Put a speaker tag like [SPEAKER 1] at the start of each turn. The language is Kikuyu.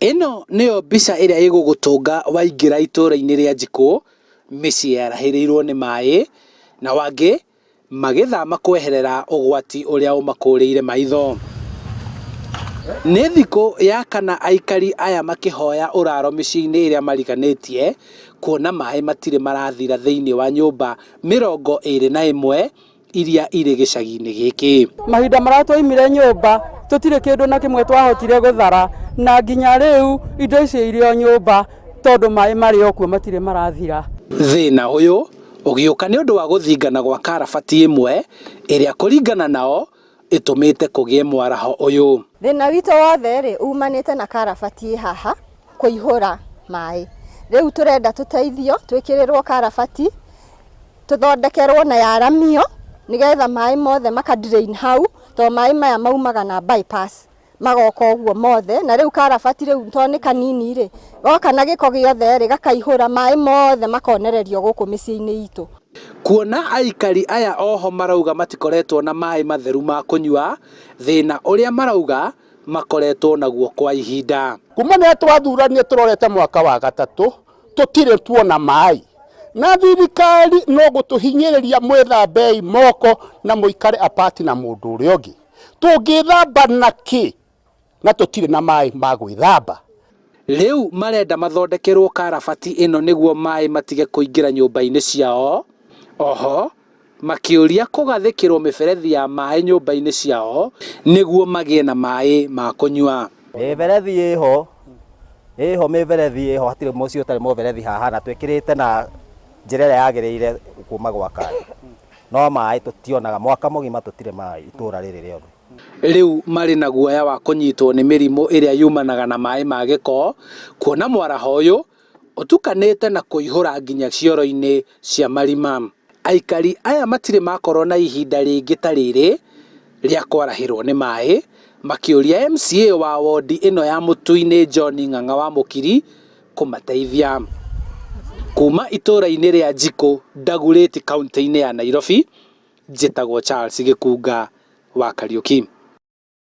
[SPEAKER 1] Ino niyo mbica iria igugutunga waingira itura-ini ria Njiku, micii yarahiriirwo ni maai na wangi magithama kweherera ugwati uria umakuriire maitho. Ni thiku ya kana aikari aya makihoya uraro micii-ini iria mariganitie kuona maai matire marathira thiini wa nyumba 21 iria iri gicagi-ini giki.
[SPEAKER 2] Mahinda maratwaimire nyumba tutire kindu na kimwe twahotire guthara na nginya riu indo ici irio nyumba tondu maai mari okuo matire marathira.
[SPEAKER 1] Thina uyu ugiuka ni undu wa guthingana gwa karabati imwe iria kuringana nao itumite kugie mwaraho uyu.
[SPEAKER 3] Thina witu wothe ri umanite na karabati haha kuihura maai. Riu turenda tuteithio twikirirwo karabati tuthondekerwo na yaramio nigetha maai mothe makadrain hau to maai maya maumaga na bypass magoka uguo mothe na riu karabati riu to ni kanini ri goka na giko giothe ri gakaihura maai mothe makonererio guku micii-ini itu.
[SPEAKER 1] Kuona aikari aya oho marauga matikoretwo na maai matheru ma kunyua, thina uria marauga makoretwo naguo kwa ihinda.
[SPEAKER 4] Kuma ne twathuranie turorete mwaka wa gatatu tutire tuona maai na thirikari no gutuhinyiriria mwithambei moko na muikare apati na mundu uria ungi tungithamba naki na tutire na maai ma gwithamba.
[SPEAKER 1] Riu marenda mathondekerwo karabati ino niguo maai matige kuingira nyumba-ini ciao. Oho makiuria kugathikirwo miberethi ya maai nyumba-ini ciao niguo magie na maai ma kunyua.
[SPEAKER 5] Miberethi iho miberethi iho hatire muci utari muberethi haha na twikirite na njira ria yagiriire kuma gwakana no maai tutionaga mwaka mugima tutire maai itura riri riothe.
[SPEAKER 1] Riu mari na guoya wa kunyitwo ni mirimu iria yumanaga na maai ma giko kuona mwaraho uyu utukanite na kuihura nginya cioro-ini cia marima. Aikari aya matire makorwo na ihinda ringi ta riri ria kwarahirwo ni maai makiuria MCA wa wodi ino ya Mutu-ini John Ng'ang'a wa Mukiri kumateithia. Kuma itura-ini ria Njiku-Dagoretti kaunti-ini ya Nairobi, njitagwo Charles Gikunga wa Kariuki.